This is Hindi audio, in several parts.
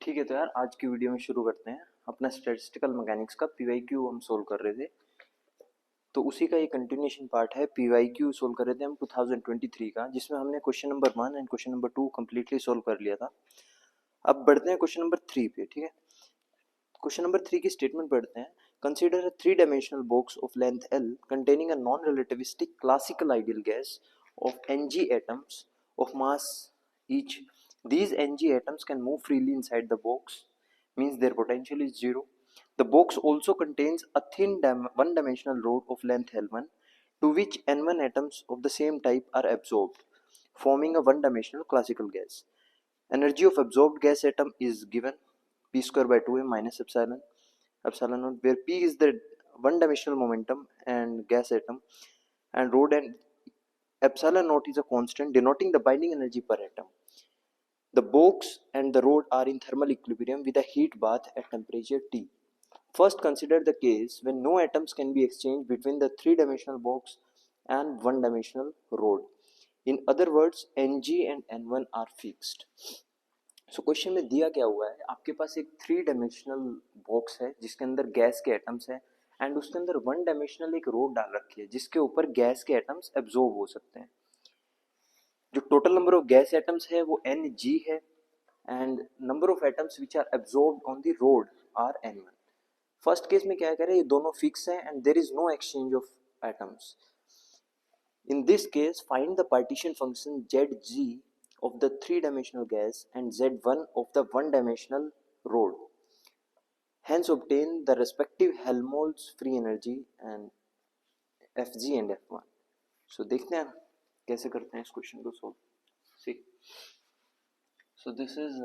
ठीक है, तो यार आज की वीडियो में शुरू करते हैं अपना स्टैटिस्टिकल मैकेनिक्स का पीवाईक्यू हम सोल्व कर रहे थे। तो उसी का ये कंटिन्यूएशन पार्ट है। पीवाईक्यू सोल्व कर रहे थे हम 2023 का, जिसमें हमने question number 1 and question number 2 completely solve कर लिया था। अब बढ़ते हैं क्वेश्चन नंबर 3 पे। ठीक है, क्वेश्चन नंबर 3 की स्टेटमेंट पढ़ते हैं। Consider a three dimensional box of length L containing a non-relativistic classical ideal gas of Ng atoms of mass each. These Ng atoms can move freely inside the box, means their potential is zero. The box also contains a thin one-dimensional rod of length L1 to which N1 atoms of the same type are absorbed, forming a one-dimensional classical gas. Energy of absorbed gas atom is given p square by 2m minus epsilon naught, where p is the one dimensional momentum and gas atom, and rho and epsilon naught is a constant denoting the binding energy per atom. The box and the rod are in thermal equilibrium with a heat bath at temperature T. First, consider the case when no atoms can be exchanged between the three-dimensional box and one-dimensional rod. In other words, Ng and N1 are fixed. So question में दिया क्या हुआ है, आपके पास एक थ्री डायमेंशनल बॉक्स है जिसके अंदर गैस के एटम्स हैं एंड उसके अंदर वन डायमेंशनल एक रोड डाल रखी है जिसके ऊपर गैस के एटम्स एब्जॉर्ब हो सकते हैं। जो total number of gas atoms है वो Ng है and number of atoms which are absorbed on the road are N1। First case में क्या करें, ये दोनों फिक्स हैं and there is no exchange of atoms. In this case, find the partition function Zg of the three-dimensional gas and Z1 of the one-dimensional rod. Hence, obtain the respective Helmholtz free energy and Fg and F1. So, देखते हैं कैसे करते हैं इस क्वेश्चन को solve. See, so this is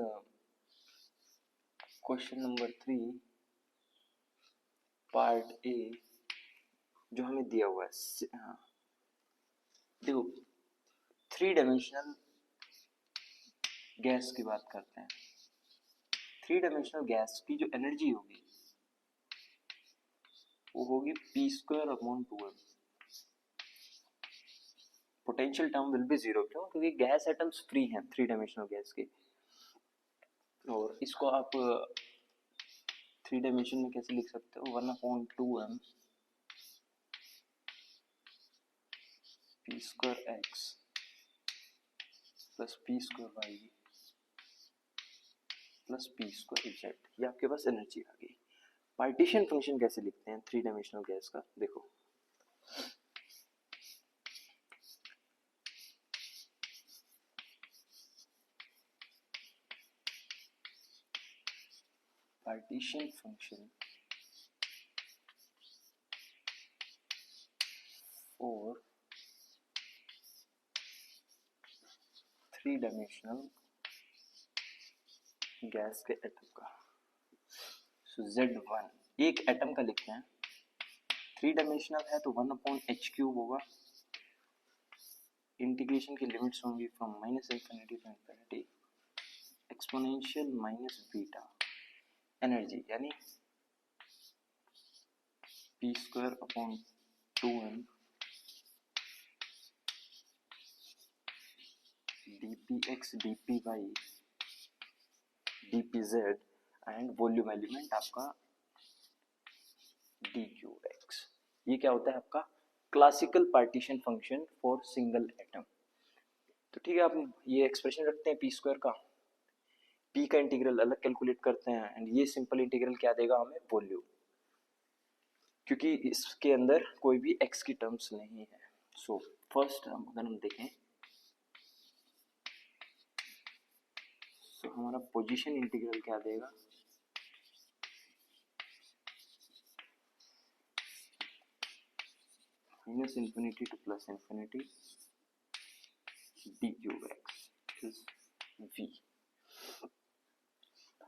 question number 3 part A जो हमें दिया हुआ है। देखो, थ्री डायमेंशनल गैस की बात करते हैं। थ्री डायमेंशनल गैस की जो एनर्जी होगी वो होगी P square upon 2m। Potential term will be zero, क्यों? क्योंकि गैस एटम्स फ्री हैं थ्री डायमेंशनल गैस के। और इसको आप थ्री डायमेंशन में कैसे लिख सकते हो, 1/2m P square X plus P square Y plus P square Z. ये आपके पास एनर्जी आ गई। पार्टीशन फंक्शन कैसे लिखते हैं थ्री डायमेंशनल गैस का, देखो। पार्टीशन फंक्शन और थ्री डायमेंशनल गैस के एटम का। सो Z1 एक एटम का लिखते हैं, थ्री डायमेंशनल है तो 1/h³ होगा। इंटीग्रेशन की लिमिट्स होंगी from -∞ to ∞, exponential minus beta energy यानी p square upon 2m dpx dpy dpz and volume element आपका dqx। ये क्या होता है आपका classical partition function for single atom. तो ठीक है, आप ये एक्सप्रेशन रखते हैं पी स्क्वायर का, पी का इंटीग्रल अलग कैलकुलेट करते हैं एंड ये सिंपल इंटीग्रल क्या देगा हमें, वॉल्यूम, क्योंकि इसके अंदर कोई भी एक्स की टर्म्स नहीं है। सो फर्स्ट अगर हम देखें तो हमारा पोजीशन इंटीग्रल क्या देगा, -∞ to +∞ dqx is v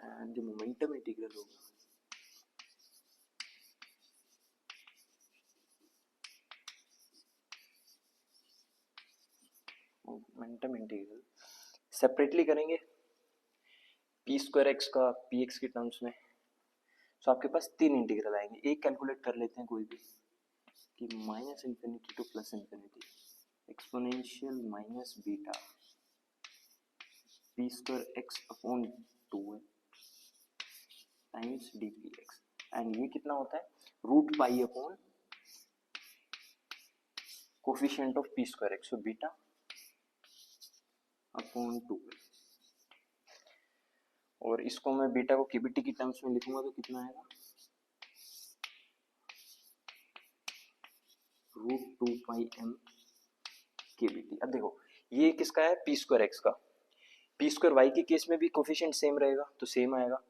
and जो मोमेंटम इंटीग्रल होगा मोमेंटम इंटीग्रल सेपरेटली करेंगे पी स्क्वायर एक्स का पी एक्स की टर्म्स में। सो आपके पास तीन इंटीग्रल आएंगे, एक कैलकुलेट कर लेते हैं कोई भी कि -∞ to +∞ exponential minus beta P square X upon 2m times D P X, and ये कितना होता है root pi upon coefficient of P square X, so beta upon 2। और इसको मैं बीटा को केबीटी की टर्म्स में लिखूंगा तो कितना आएगा रूट 2 पाई एम केबीटी। अब देखो ये किसका है पी स्क्वायर एक्स का, पी स्क्वायर वाई के केस में भी कोफिशिएंट सेम रहेगा तो सेम आएगा,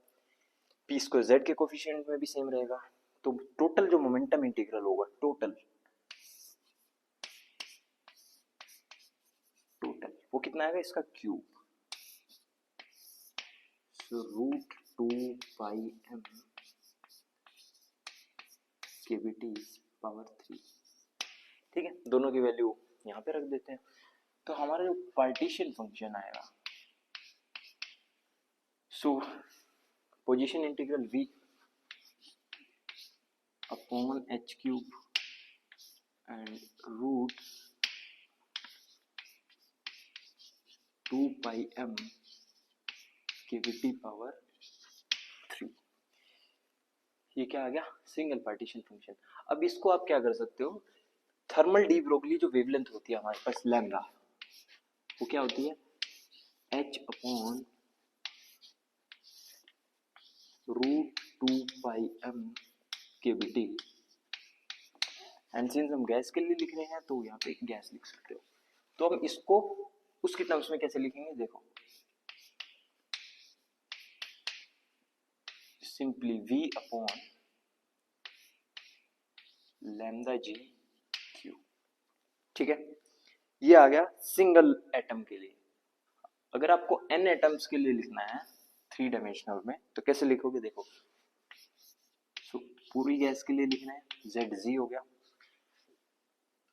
पी स्क्वायर जेड के कोफिशिएंट में भी सेम रहेगा, तो टोटल जो मोमेंटम इंटीग्रल होगा टोटल वो कितना आएगा इसका cube, so root 2 pi M K B T power 3। ठीक है, दोनों की वैल्यू यहाँ पे रख देते हैं, तो हमारा जो पार्टीशन फंक्शन आएगा, so position integral v upon H cube and root 2 pi M K B T power 3। ये क्या आ गया सिंगल पार्टीशन फंक्शन। अब इसको आप क्या कर सकते हो, थर्मल डी ब्रोगली जो वेवलेंथ होती है हमारे पास लैम्डा, वो क्या होती है h upon root 2 pi M K B T, and since हम गैस के लिए लिख रहे हैं तो यहाँ पे गैस लिख सकते हो। तो हम इसको उसके टर्म्स में कैसे लिखेंगे, देखो simply v upon lambda G Q. ठीक है, ये आ गया सिंगल एटम के लिए। अगर आपको n एटम्स के लिए लिखना है 3 डायमेंशनल में तो कैसे लिखोगे, देखो so, पूरी गैस के लिए लिखना है Zg हो गया,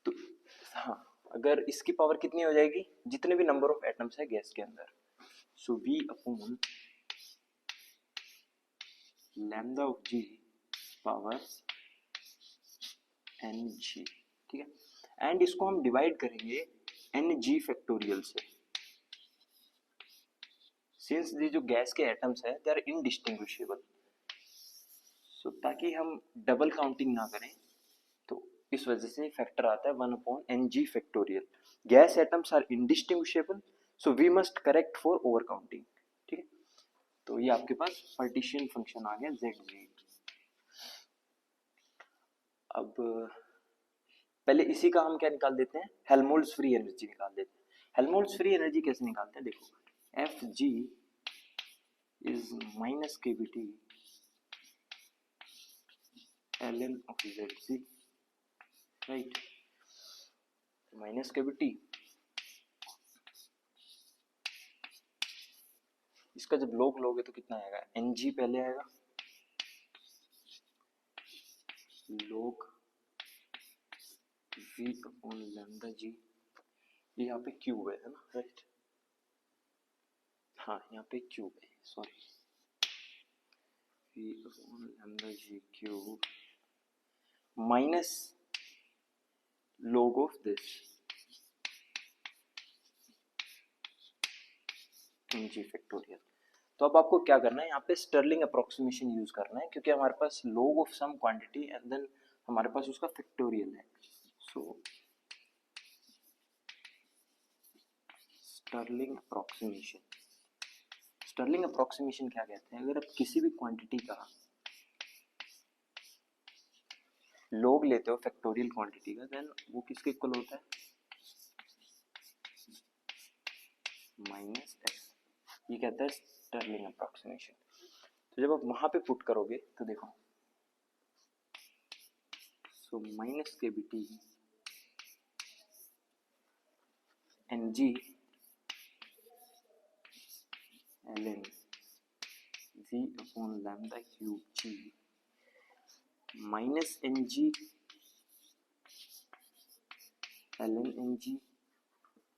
तो हाँ अगर इसकी पावर कितनी हो जाएगी जितने भी नंबर ऑफ एटम्स है गैस के अंदर, सो v upon lambda of g power ng। ठीक है, एंड इसको हम डिवाइड करेंगे ng फैक्टोरियल से, सिंस ये जो गैस के एटम्स है दे आर इनडिस्टिंग्विशेबल, सो ताकि हम डबल काउंटिंग ना करें तो इस वजह से फैक्टर आता है 1 upon ng factorial. Gas atoms are indistinguishable, so we must correct for over counting. ठीक है, तो ये आपके पास पार्टीशन फंक्शन आ गया Zg। अब पहले इसी का हम क्या निकाल देते हैं, हेल्महोल्ट्ज फ्री एनर्जी निकाल देते हैं। हेल्महोल्ट्ज फ्री एनर्जी कैसे निकालते हैं, देखो Fg is minus kBT ln of Zg, right, minus kBT, इसका जब log लोगे तो कितना आएगा Ng पहले आएगा log v अपॉन लैम्डा जी, ये यहाँ पे क्यूब है ना, राइट, हाँ यहाँ पे क्यूब है, sorry, v upon lambda G cube minus log of this ng factorial. तो अब आपको क्या करना है, यहाँ पे स्टर्लिंग अप्रोक्सीमेशन यूज करना है, क्योंकि हमारे पास log of some quantity and then हमारे पास उसका फैक्टोरियल है, so Stirling approximation. Stirling approximation क्या कहते हैं, अगर आप किसी भी क्वांटिटी का log लेते हो फैक्टोरियल क्वांटिटी का, देन वो किसके इक्वल होता है माइनस एफ, ये कहता है स्टर्लिंग अप्रोक्सीमेशन। तो जब आप वहां पे पुट करोगे तो देखो, so minus kBT Ng ln v upon lambda cube g minus Ng ln Ng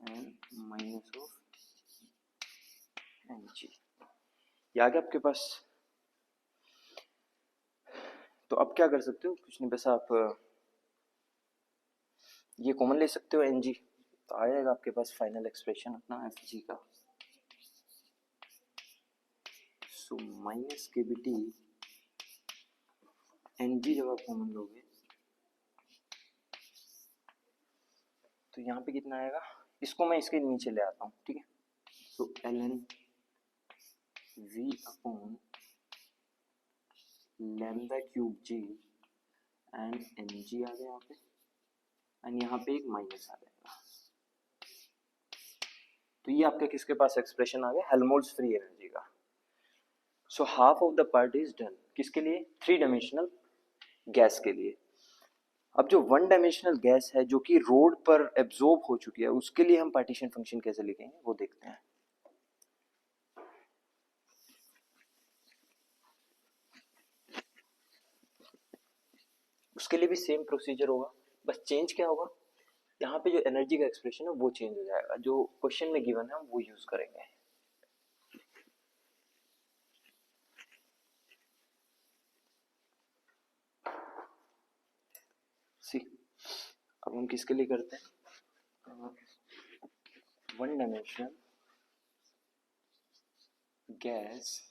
and minus of Ng, ये आ गया आपके पास। तो अब क्या कर सकते हो, कुछ नहीं, बस आप ये कॉमन ले सकते हो Ng, तो आ जाएगा आपके पास फाइनल एक्सप्रेशन अपना Fg का, सो माइनस kBT Ng जब आप कॉमन लोगे तो यहाँ पे कितना आएगा, इसको मैं इसके नीचे ले आता हूँ, ठीक है। तो ln v upon lambda cube G and Ng आ गया यहाँ पे, एंड यहाँ पे एक माइनस आ जाएगा। तो ये आपका किसके पास एक्सप्रेशन आ गया, हेल्महोल्ट्ज फ्री एनर्जी का। So half of the part is done, किसके लिए, 3 डायमेंशनल गैस के लिए। अब जो 1 डायमेंशनल गैस है जो कि रोड पर एब्जॉर्ब हो चुकी है, उसके लिए हम पार्टीशन फंक्शन कैसे लिखेंगे वो देखते हैं। उसके लिए भी सेम प्रोसीजर होगा, बस चेंज क्या होगा, यहाँ पे जो एनर्जी का एक्सप्रेशन है वो चेंज हो जाएगा, जो क्वेश्चन में गिवन है वो यूज करेंगे। सी अब हम किसके लिए करते हैं, 1 dimensional gas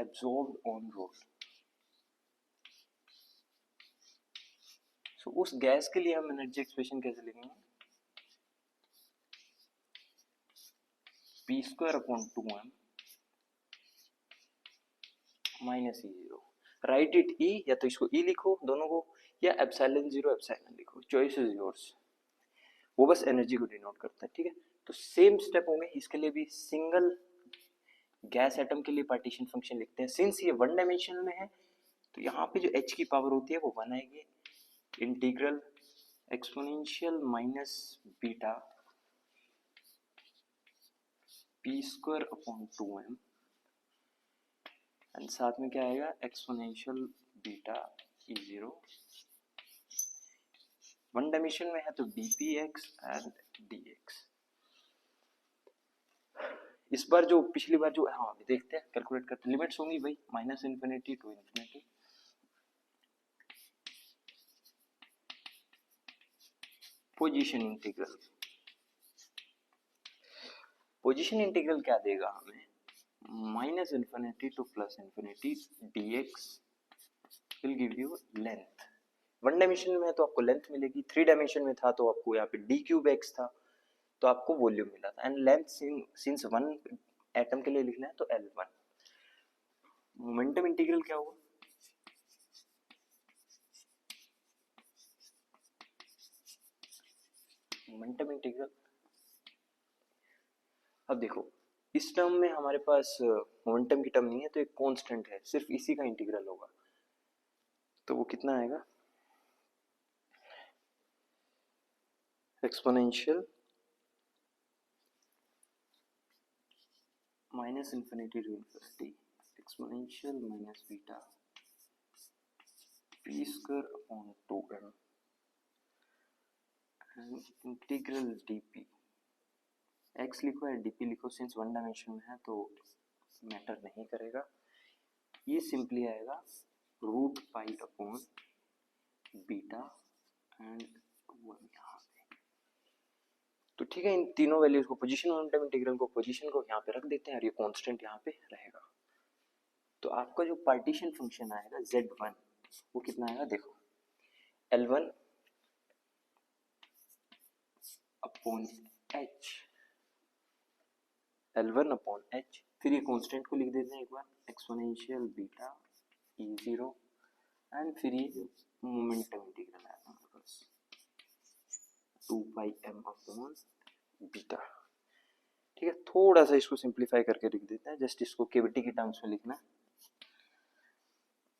absorbed on road। सो उस गैस के लिए हम एनर्जी एक्सप्रेशन कैसे लिखेंगे, p square upon 2m minus E0। Right it E, या तो इसको E लिखो दोनों को, या एप्सिलॉन 0 एप्सिलॉन लिखो, चॉइस इज योर्स। वो बस एनर्जी को डिनोट करता है, ठीक है। तो सेम स्टेप होंगे इसके लिए भी, सिंगल गैस एटम के लिए पार्टीशन फंक्शन लिखते हैं। सिंस ये 1 डायमेंशनल में है तो यहाँ पे जो h की पावर होती है वो 1 आएगी, integral exponential minus beta p square upon 2m, and साथ में क्या आएगा, एक्सपोनेंशियल बीटा E0। 1 डायमेंशन में है तो dpx एंड dx। इस बार जो पिछली बार जो, हाँ देखते हैं कैलकुलेट करते हैं, लिमिट्स होंगी भाई minus infinity to infinity. Position integral, position integral क्या देगा हमें, minus infinity to plus infinity dx will give you length. 1 dimension में है तो आपको लेंथ मिलेगी, 3 डायमेंशन में था तो आपको यहाँ पे d क्यूब x था तो आपको वॉल्यूम मिला था, एंड लेंथ सिंस 1 एटम के लिए लिखना है तो L1। मोमेंटम इंटीग्रल क्या होगा, मोमेंटम इंटीग्रल, अब देखो इस टर्म में हमारे पास मोमेंटम की टर्म नहीं है तो एक कांस्टेंट है, सिर्फ इसी का इंटीग्रल होगा, तो वो कितना आएगा, exponential minus infinity to infinity exponential minus beta p square upon 2m integral dp, x लिखो या dp लिखो, सिंस 1 डायमेंशन में है तो मैटर नहीं करेगा। ये सिंपली आएगा root pi upon beta and 1 यहाँ पे। तो ठीक है, इन तीनों वैल्यूज को, पोजीशन मोमेंटम इंटीग्रल को, पोजीशन को यहाँ पे रख देते हैं और ये कांस्टेंट यहाँ पे रहेगा। तो आपका जो पार्टीशन फंक्शन आएगा z1 वो कितना आएगा, देखो L1 upon h, L1 upon h, फिर ये कांस्टेंट को लिख देते हैं एक बार, एक्सपोनेंशियल बीटा E0, एंड फिर ये मोमेंटम इंटीग्रल है हमारे पास 2 पाई m अपॉन बीटा। ठीक है, थोड़ा सा इसको सिंप्लीफाई करके लिख देते हैं, जस्ट इसको केविटी के टर्म्स में लिखना है।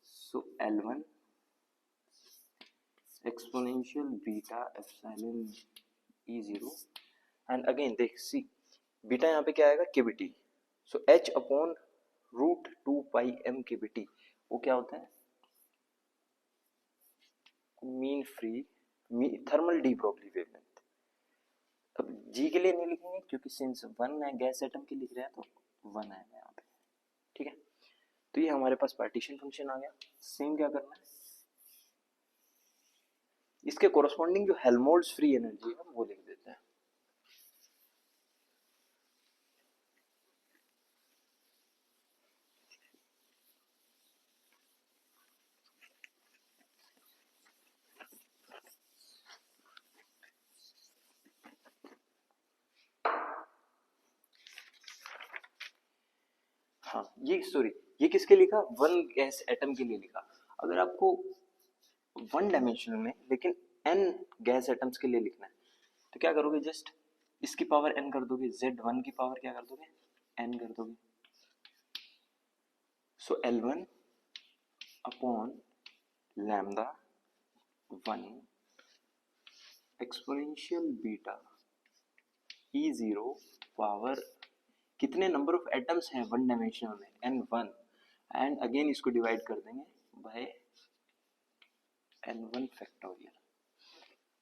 सो L1 exponential beta epsilon E0, and again देख सी बीटा यहाँ पे क्या आएगा, केविटी, सो h अपॉन रूट 2 पाई m केविटी, वो क्या होता है, mean free thermal de Broglie wavelength. अब g के लिए नहीं लिखेंगे क्योंकि सिंस 1 है, गैस एटम के लिख रहे हैं तो 1 आएगा यहाँ पे। ठीक है, तो ये हमारे पास पार्टीशन फंक्शन आ गया। सेम क्या करना है, इसके कोरस्पॉन्डिंग जो हेल्महोल्ट्ज फ्री एनर्जी है वो लिख देते हैं। हाँ ये सॉरी, ये किसके लिखा, वन गैस एटम के लिए लिखा। अगर आपको वन डायमेंशनल में लेकिन n गैस एटम्स के लिए लिखना है तो क्या करोगे, जस्ट इसकी पावर n कर दोगे, z1 की पावर क्या कर दोगे, n कर दोगे। सो L1 upon lambda 1 exponential beta E0 power, कितने नंबर ऑफ एटम्स हैं वन डायमेंशनल में, n1, एंड अगेन इसको डिवाइड कर देंगे बाय n1 फैक्टोरियल।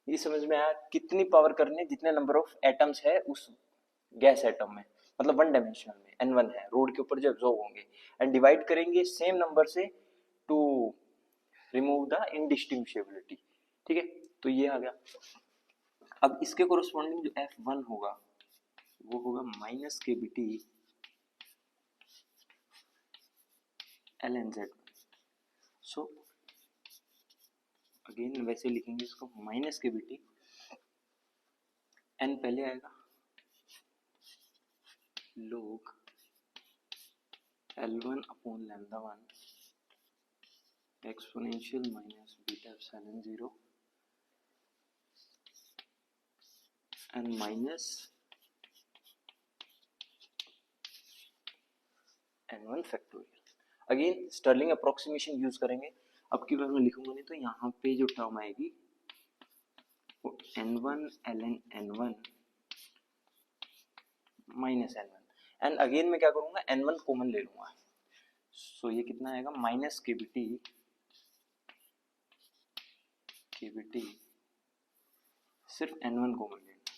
ये समझ में आया, कितनी पावर करनी है, जितने नंबर ऑफ एटम्स है उस गैस एटम में, मतलब वन डायमेंशनल में n1 है, रोड के ऊपर जो एब्जॉर्ब होंगे, एंड डिवाइड करेंगे सेम नंबर से टू रिमूव द इनडिस्टिंग्विशेबिलिटी। ठीक है, तो ये आ गया। अब इसके कोरस्पॉन्डिंग जो F1 होगा वो होगा minus K B T ln z। So again वैसे लिखेंगे इसको, minus K B T, n पहले आएगा, log L1 upon lambda 1 exponential minus beta epsilon 0 and minus n1 factorial. Again Stirling approximation use करेंगे। अब की बार मैं लिखूंगा नहीं तो यहाँ पे जो टर्म आएगी वो n1 ln n1 minus n1, and again मैं क्या करूंगा, n1 कॉमन ले लूंगा। सो ये कितना आएगा, माइनस के बी टी सिर्फ n1 कॉमन लेना,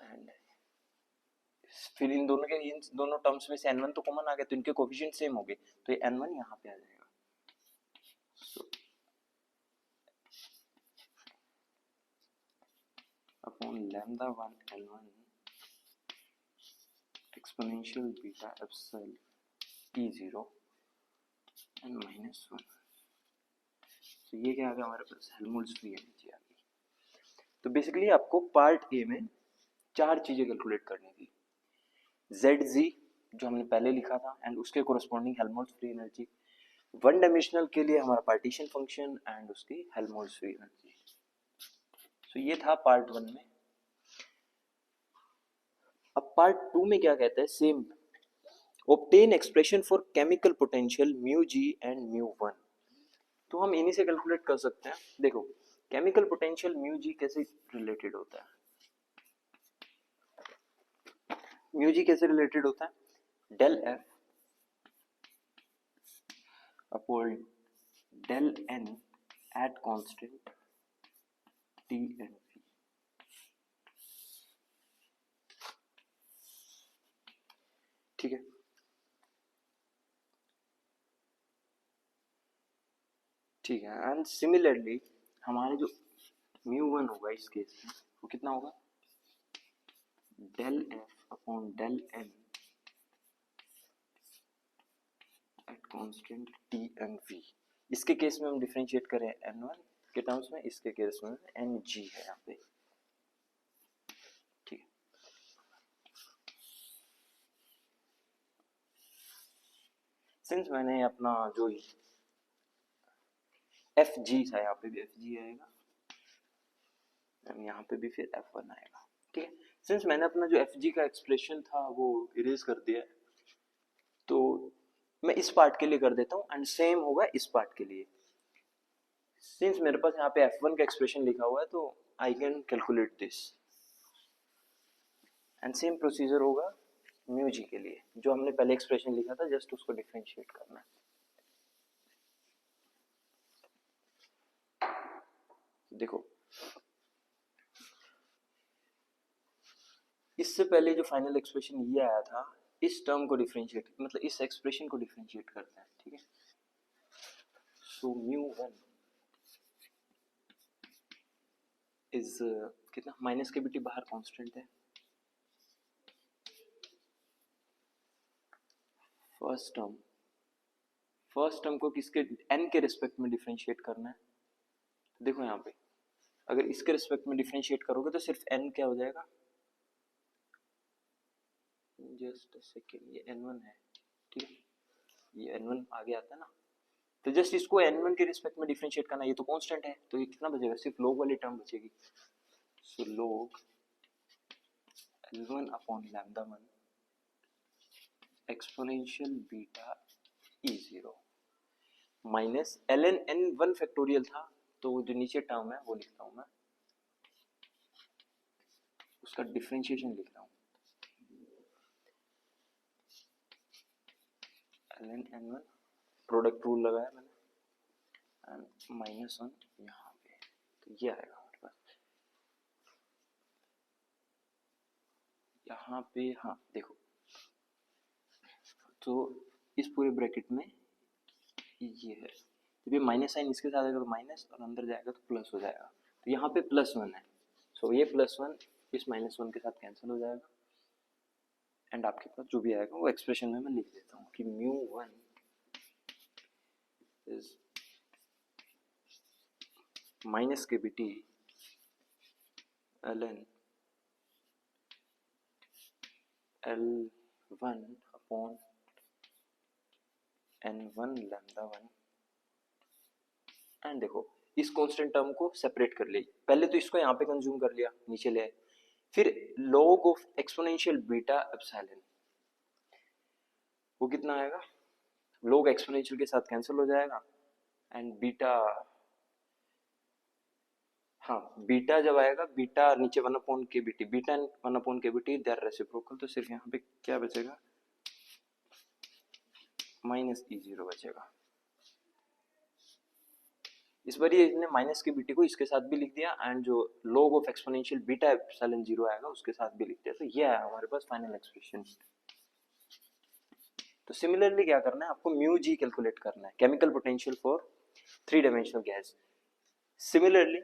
एंड फिर इन दोनों टर्म्स में से n1 तो कॉमन आ गया तो इनके कोफिशिएंट सेम हो गए, तो ये n1 यहाँ पे आ जाएगा। So upon lambda 1 l1 exponential beta epsilon E0 and minus 1। तो ये क्या आ गया हमारे पास, हेल्महोल्ट्ज़ फ्री एनर्जी आ गई। तो बेसिकली आपको पार्ट ए में चार चीजें कैलकुलेट करनी थी, ZZ जो हमने पहले लिखा था एंड उसके corresponding Helmholtz free energy, one dimensional के लिए हमारा पार्टीशन फंक्शन एंड उसकी हेल्महोल्ट्ज़ फ्री एनर्जी। तो ये था पार्ट 1 में। अब पार्ट 2 में क्या कहता है, same obtain expression for chemical potential mu G and mu 1। तो हम इन्हीं से कैलकुलेट कर सकते हैं। देखो केमिकल पोटेंशियल म्यू जी कैसे रिलेटेड होता है, म्यू जी कैसे रिलेटेड होता है, del F upon del N at constant T and V. ठीक है, ठीक है, एंड सिमिलरली हमारे जो म्यू 1 होगा इस केस में वो कितना होगा, del F upon del N at constant T and V. इसके केस में हम डिफरेंशिएट करें n1 के टर्म्स में, इसके केस में ng है यहाँ पे। ठीक है, सिंस मैंने अपना जो Fg था, यहाँ पे भी Fg आएगा, यहाँ पे भी फिर F1 आएगा। ठीक है, सिंस मैंने अपना जो Fg का एक्सप्रेशन था वो इरेज कर दिया है, तो मैं इस पार्ट के लिए कर देता हूँ एंड सेम होगा इस पार्ट के लिए। सिंस मेरे पास यहाँ पे F1 का एक्सप्रेशन लिखा हुआ है तो I can calculate this, and same procedure होगा म्यू जी के लिए, जो हमने पहले एक्सप्रेशन लिखा था जस्ट उसको डिफरेंशिएट करना है। देखो इससे पहले जो फाइनल एक्सप्रेशन ये आया था, इस टर्म को डिफरेंशिएट, मतलब इस एक्सप्रेशन को डिफरेंशिएट करते हैं। ठीक है, सो म्यू 1 इज कितना, माइनस के बीटी बाहर कांस्टेंट है, फर्स्ट टर्म को किसके, n के रिस्पेक्ट में डिफरेंशिएट करना है। तो देखो यहाँ पे अगर इसके रिस्पेक्ट में डिफरेंशिएट करोगे तो सिर्फ n क्या हो जाएगा, जस्ट सेकेंड, ये n1 है, ठीक है, ये n1 आगे आता है ना, तो जस्ट इसको n1 के रिस्पेक्ट में डिफरेंशिएट करना, ये तो कांस्टेंट है, तो ये कितना बचेगा, सिर्फ log वाली टर्म बचेगी, सो log L1 upon lambda 1 exponential beta E0 minus ln n1 factorial था, तो जो नीचे टर्म है वो लिखता हूँ मैं, उसका डिफरेंशिएशन लिख रहा हूँ, ln n1 प्रोडक्ट रूल लगाया मैंने एंड माइनस 1 यहाँ पे, तो ये आएगा हमारे पास यहाँ पे, हाँ देखो, तो इस पूरे ब्रैकेट में ये है, जब ये माइनस साइन इसके साथ आएगा तो माइनस, और अंदर जाएगा तो प्लस हो जाएगा, तो यहाँ पे +1 है, सो ये +1 इस -1 के साथ कैंसिल हो जाएगा, एंड आपके पास जो भी आएगा वो एक्सप्रेशन में मैं लिख देता हूँ कि μ1 इज माइनस के BT ln L1 upon n1 lambda 1, and देखो इस कांस्टेंट टर्म को सेपरेट कर लिया, पहले तो इसको यहाँ पे कंज्यूम कर लिया, नीचे ले आए, फिर log of exponential beta epsilon, वो कितना आएगा, log एक्सपोनेंशियल के साथ कैंसिल हो जाएगा, एंड बीटा, हाँ बीटा जब आएगा, बीटा नीचे 1/kBt, beta 1/kBt they are reciprocal, तो सिर्फ यहाँ पे क्या बचेगा, -E0 बचेगा। इस बार ये इसने -kBt को इसके साथ भी लिख दिया, एंड जो log of exponential beta epsilon 0 आएगा उसके साथ भी लिख दिया, तो ये आया हमारे पास फाइनल एक्सप्रेशन। तो सिमिलरली क्या करना है आपको, μg कैलकुलेट करना है, chemical potential for 3 dimensional gas. Similarly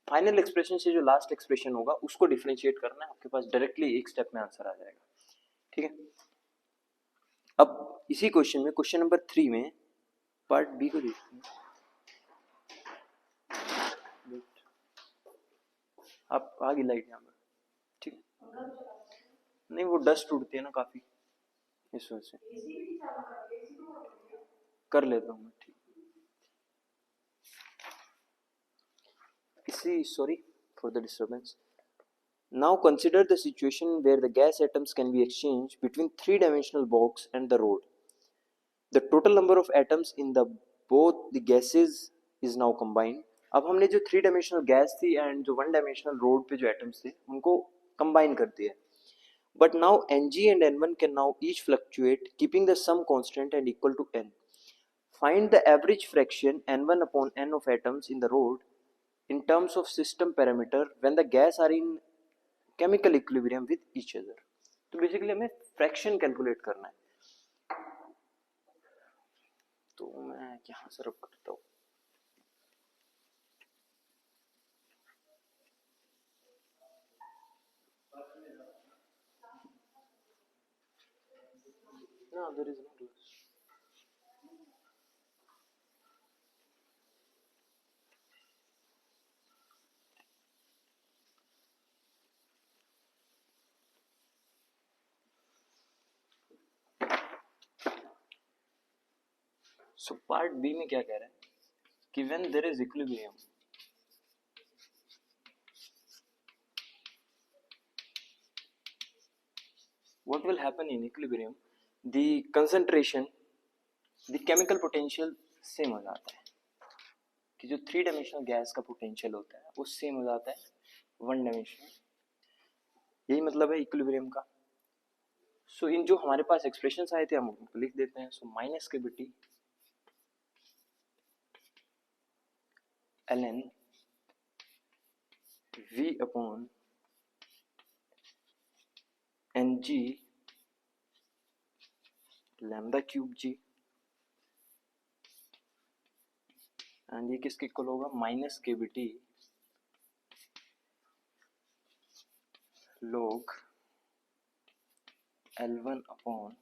final expression से जो लास्ट एक्सप्रेशन होगा उसको डिफरेंशिएट करना है, आपके पास डायरेक्टली एक स्टेप में आंसर आ जाएगा, ठीक है। अब इसी क्वेश्चन में, क्वेश्चन नंबर 3 में पार्ट बी को देखते हैं, आप आगे लाइट यहाँ पर, ठीक है, नहीं वो डस्ट उड़ती है ना काफी, इस वजह से कर लेता हूँ मैं, ठीक, इसी sorry for the disturbance. Now consider the situation where the gas atoms can be exchanged between 3-dimensional box and the rod. The total number of atoms in the both the gases is now combined. अब हमने जो 3-dimensional गैस थी एंड जो 1-dimensional रोड पे जो एटम्स थे उनको कंबाइन कर दिया, but now Ng and N1 can now each fluctuate keeping the sum constant and equal to n. Find the average fraction N1 upon n of atoms in the rod in terms of system parameter when the gas are in chemical equilibrium with each other. तो बेसिकली हमें फ्रैक्शन कैलकुलेट करना है, तो मैं यहाँ से रब करता हूँ, no there is no glass. So part B में क्या कह रहा है कि when there is equilibrium, what will happen in equilibrium, the concentration, the chemical potential same हो जाता है, कि जो 3-dimensional गैस का पोटेंशियल होता है वो सेम हो जाता है 1-dimensional, यही मतलब है इक्विलिब्रियम का। सो इन जो हमारे पास एक्सप्रेशंस आए थे हम उनको लिख देते हैं, so -kBt ln V upon Ng lambda cube G, and ये किसके इक्वल होगा, -kBt log L1 upon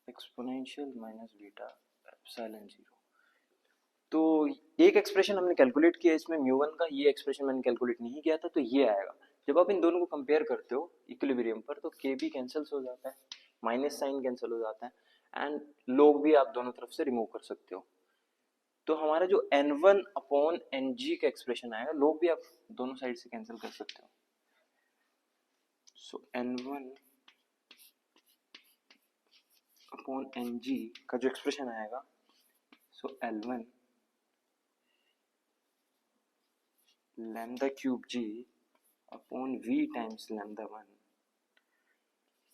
exponential minus beta epsilon 0। तो एक एक्सप्रेशन हमने कैलकुलेट किया इसमें μ1 का, ये एक्सप्रेशन मैंने कैलकुलेट नहीं किया था, तो ये आएगा, जब आप इन दोनों को कंपेयर करते हो इक्विलिब्रियम पर तो के भी कैंसिल हो जाता है, माइनस साइन कैंसिल हो जाता है एंड लोग भी आप दोनों तरफ से रिमूव कर सकते हो। तो हमारा जो n1 अपॉन ng का एक्सप्रेशन आएगा लोग भी आप दोनों साइड से कैंसिल कर सकते हो। सो n1 अपॉन ng का जो एक्सप्रेशन आएगा सो L1 lambda cube g upon v times lambda 1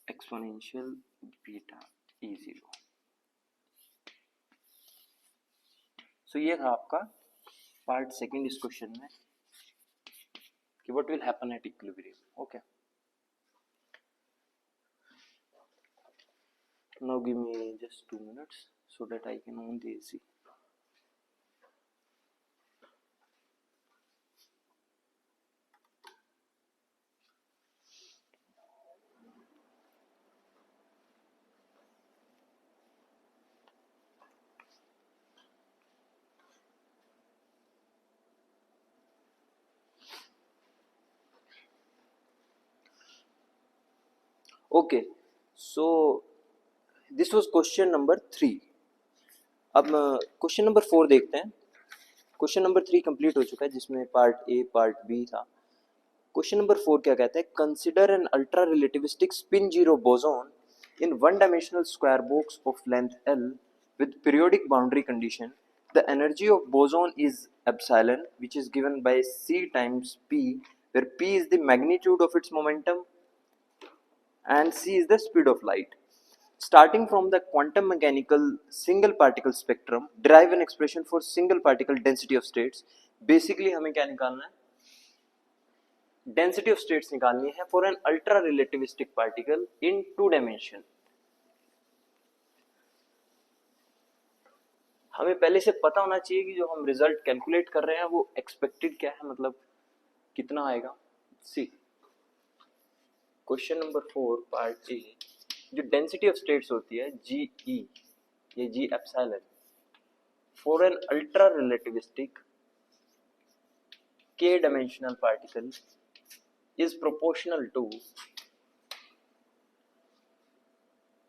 exponential beta E0। सो ये था आपका पार्ट सेकंड इस क्वेश्चन में कि what will happen at equilibrium. Okay, now give me just 2 minutes so that I can on the AC. Okay, so this was question number 3। अब क्वेश्चन नंबर 4 देखते हैं। क्वेश्चन नंबर 3 कंप्लीट हो चुका है जिसमें पार्ट ए पार्ट बी था। क्वेश्चन नंबर 4 क्या कहता है, consider N ultra relativistic spin zero boson in one dimensional square box of length L with periodic boundary condition. The energy of boson is epsilon, which is given by C times P, where P is the magnitude of its momentum and C is the speed of light. Starting from the quantum mechanical single particle spectrum, derive an expression for single particle density of states. Basically हमें क्या निकालना है, डेंसिटी ऑफ स्टेट्स निकालनी है for an ultra relativistic particle in 2 dimension. हमें पहले से पता होना चाहिए कि जो हम रिजल्ट कैलकुलेट कर रहे हैं वो एक्सपेक्टेड क्या है, मतलब कितना आएगा। See question number 4 part A, जो डेंसिटी ऑफ स्टेट्स होती है जी ई, ये g epsilon for an ultra relativistic k dimensional particle is proportional to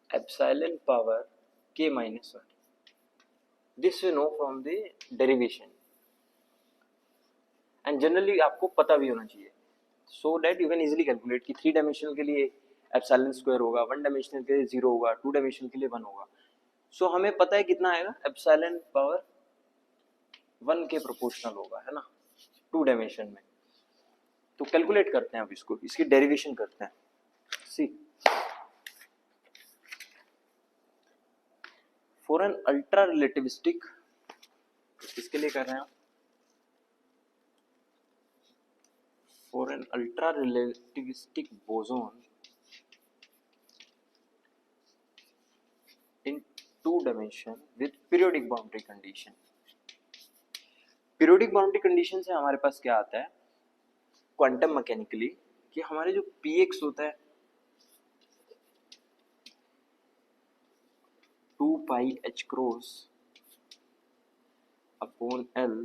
epsilon power k minus 1. This we know from the derivation and generally आपको पता भी होना चाहिए so that you can easily calculate कि 3 dimensional के लिए एप्सिलॉन स्क्वायर होगा, 1 dimensional के लिए 0 होगा, 2 dimensional के लिए 1 होगा। so हमें पता है कितना आएगा, एप्सिलॉन पावर 1 के प्रोपोर्शनल होगा, है ना, 2 डायमेंशन में। तो कैलकुलेट करते हैं अब इसको, इसकी डेरिवेशन करते हैं। सी फॉर एन अल्ट्रा रिलेटिविस्टिक, किसके लिए कर रहे हैं, for an ultra relativistic boson in 2 dimension with periodic boundary condition. Periodic boundary condition से हमारे पास क्या आता है क्वांटम मैकेनिकली कि हमारे जो px होता है 2 pi h cross upon l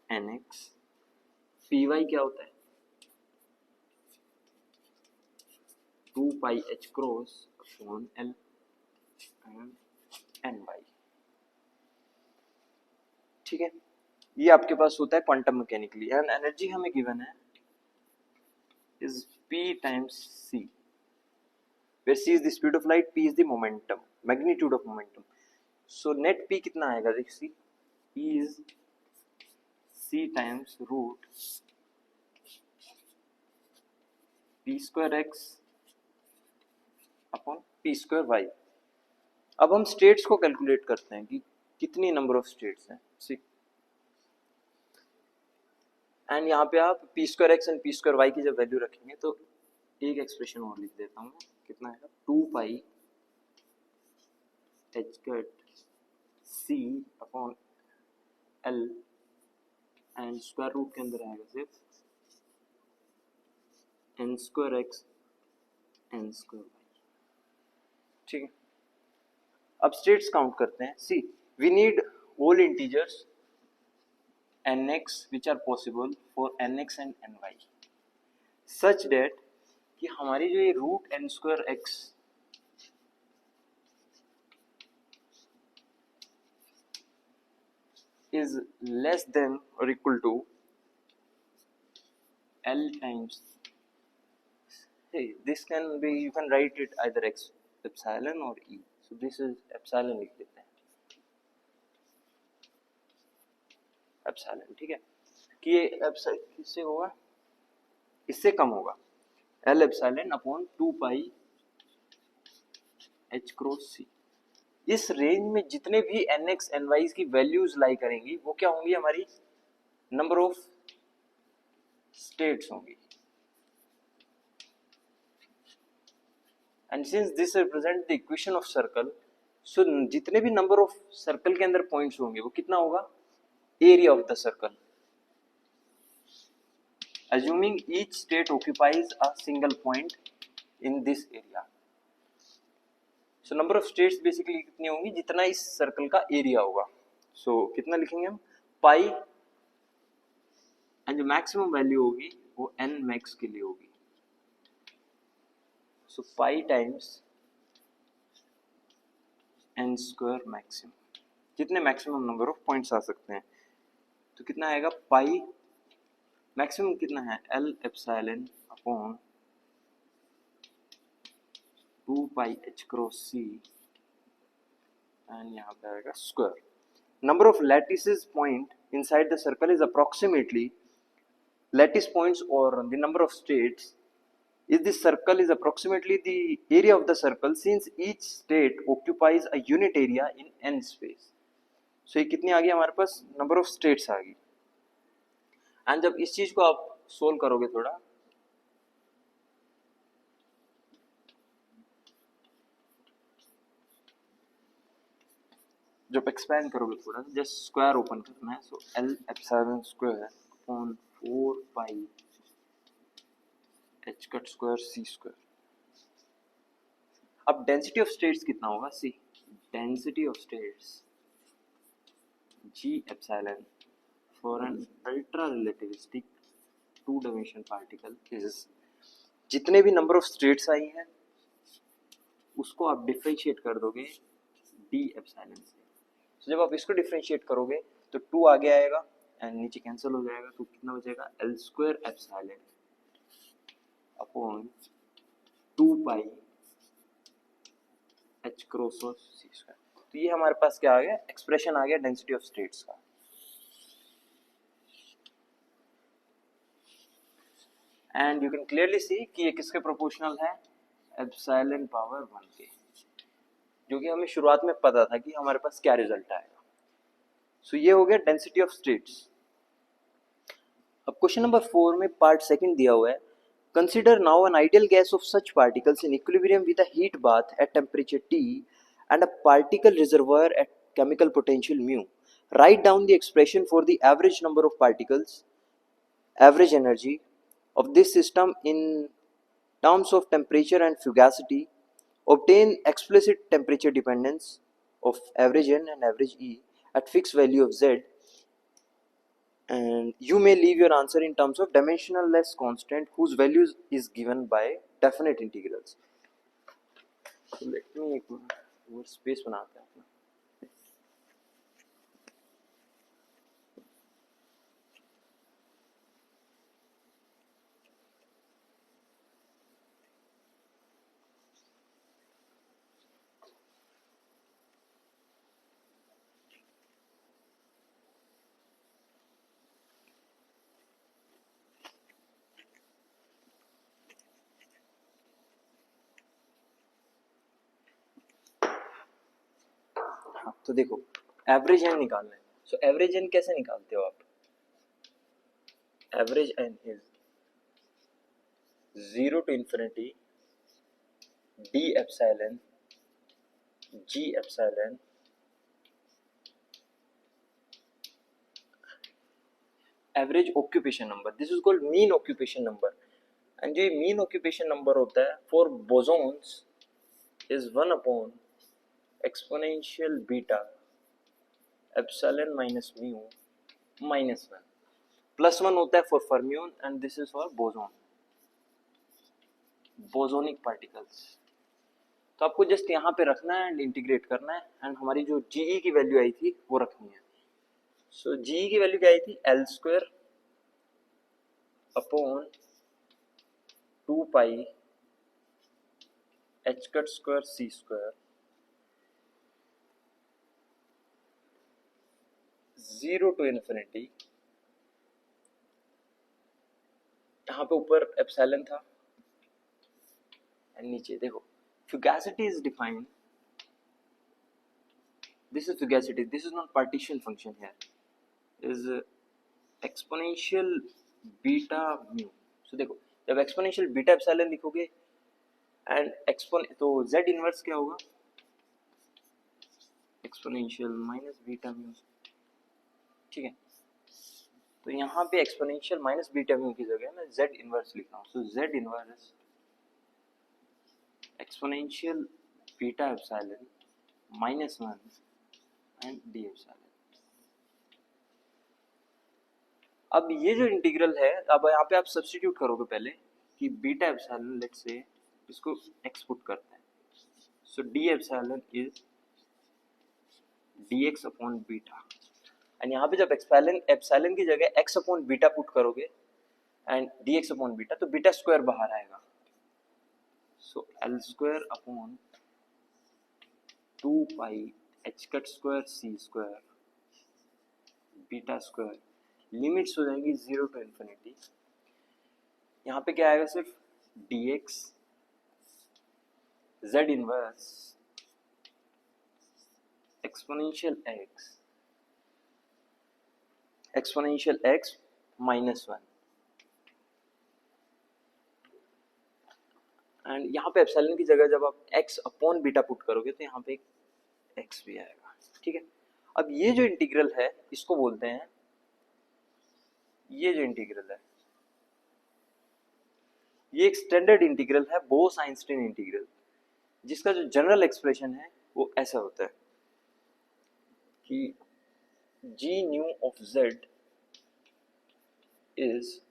nx, py क्या होता है 2 pi h cross upon l ny। ठीक है, ये आपके पास होता है क्वांटम मैकेनिकली एंड एनर्जी हमें गिवन है is p times c, where c is the speed of light, p is the momentum, magnitude of momentum. So net p कितना आएगा, देख सी, p is c times root p square x upon p square y। अब हम स्टेट्स को कैलकुलेट करते हैं कि कितनी नंबर ऑफ स्टेट्स हैं, सी एंड यहाँ पे आप P square X and P square Y की जब वैल्यू रखेंगे तो एक एक्सप्रेशन और लिख देता हूँ, कितना है 2 pi H cut c upon L and square root के अंदर आएगा सिर्फ n square x n square y. ठीक है, अब स्टेट्स काउंट करते हैं। See we need whole integers nx which are possible for nx and ny। Such that कि हमारी जो ये root n square x is less than or equal to L times, hey, this can be, you can write it either x epsilon or E, so this is epsilon लिख देते हैं, epsilon, ठीक है, कि ये epsilon किससे होगा, इससे कम होगा, L epsilon upon 2 pi h cross c। इस रेंज में जितने भी nx ny की वैल्यूज लाई करेंगी वो क्या होंगी, हमारी नंबर ऑफ स्टेट्स होंगी, and since this represent the equation of circle, so जितने भी नंबर ऑफ सर्कल के अंदर पॉइंट्स होंगे वो कितना होगा, area of the circle, assuming each state occupies a single point in this area, so number of states basically कितनी होंगी, जितना इस सर्कल का एरिया होगा, so कितना लिखेंगे हम, पाई, एंड जो मैक्सिमम वैल्यू होगी वो n मैक्स के लिए होगी, so पाई टाइम्स n स्क्वायर मैक्सिमम, जितने मैक्सिमम नंबर ऑफ पॉइंट्स आ सकते हैं, तो कितना आएगा, पाई मैक्सिमम कितना है, L epsilon upon 2 pi h cross c, and यहाँ पे आएगा square, number of lattices point inside the circle is approximately, lattice points or the number of states is this circle is approximately the area of the circle since each state occupies a unit area in n space, so ये कितनी आ गई हमारे पास, number of states आ गई, एंड जब इस चीज को आप सोल्व करोगे थोड़ा, जब एक्सपैंड करोगे थोड़ा, जस्ट स्क्वायर ओपन करना है, so L epsilon square upon 4 pi h cut square c square, अब डेंसिटी ऑफ स्टेट्स कितना होगा, see density of states g epsilon for an ultra relativistic 2 dimension particle is, जितने भी नंबर ऑफ स्टेट्स आई हैं उसको आप डिफरेंशिएट कर दोगे d एप्सिलॉन से, तो जब आप इसको डिफरेंशिएट करोगे तो 2 आगे आएगा एंड नीचे कैंसिल हो जाएगा, तो कितना बचेगा, L square epsilon upon 2 pi h cross c square, तो ये हमारे पास क्या आ गया, एक्सप्रेशन आ गया डेंसिटी ऑफ स्टेट्स का, and you can clearly see कि ये किसके प्रोपोर्शनल है, एप्सिलॉन पावर 1 के, जो कि हमें शुरुआत में पता था कि हमारे पास क्या रिजल्ट आएगा, सो ये हो गया डेंसिटी ऑफ स्टेट्स। अब क्वेश्चन नंबर 4 में पार्ट सेकंड दिया हुआ है, consider now an ideal gas of such particles in equilibrium with a heat bath at temperature T and a particle reservoir at chemical potential mu. Write down the expression for the average number of particles, average energy of this system in terms of temperature and fugacity. Obtain explicit temperature dependence of average N and average E at fixed value of Z, and you may leave your answer in terms of dimensionless constant whose values is given by definite integrals. So let me एक और स्पेस बनाते हैं अपना, तो देखो एवरेज एन निकालना है, सो एवरेज एन कैसे निकालते हो आप, average n is 0 to infinity d epsilon g epsilon average occupation number, this is called mean occupation number, and जो मीन ऑक्यूपेशन नंबर होता है for bosons is 1 upon exponential beta epsilon minus mu minus 1, +1 होता है for fermion and this is for boson, bosonic particles. तो आपको जस्ट यहाँ पे रखना है एंड इंटीग्रेट करना है एंड हमारी जो जीई की वैल्यू आई थी वो रखनी है। सो जीई की वैल्यू क्या आई थी, L square upon 2 pi H cut square C square 0 to infinity. यहाँ पे ऊपर एप्सिलॉन था एंड नीचे देखो fugacity is defined, this is fugacity, this is not partition function here, is exponential beta mu। so देखो जब exponential beta epsilon लिखोगे एंड तो z इनवर्स क्या होगा, एक्सपोनेंशियल माइनस बीटा म्यू। ठीक है, तो यहाँ पे एक्सपोनेंशियल माइनस बीटा म्यू की जगह मैं z इनवर्स लिख रहा हूँ। सो z inverse exponential beta epsilon minus 1 and D epsilon. अब ये जो इंटीग्रल है, अब यहाँ पे आप सब्स्टिट्यूट करोगे पहले कि बीटा एप्सिलॉन, लेट्स से इसको x पुट करते हैं। So d epsilon is dx upon beta and यहाँ पे जब एप्सिलॉन की जगह x अपॉन बीटा पुट करोगे एंड dx अपॉन बीटा, तो बीटा स्क्वायर बाहर आएगा। So L square upon 2 pi H cut square सी स्क्वायर बीटा स्क्वायर, लिमिट्स हो जाएंगी 0 to इन्फिनिटी। यहाँ पे क्या आएगा, सिर्फ dx z inverse exponential x minus 1 and यहाँ पे एप्सिलॉन की जगह जब आप x अपॉन बीटा पुट करोगे तो यहाँ पे एक x भी आएगा। ठीक है, अब ये जो इंटीग्रल है इसको बोलते हैं, ये जो इंटीग्रल है ये एक स्टैंडर्ड इंटीग्रल है, बोस-आइंस्टीन इंटीग्रल, जिसका जो जनरल एक्सप्रेशन है वो ऐसा होता है कि g new of z is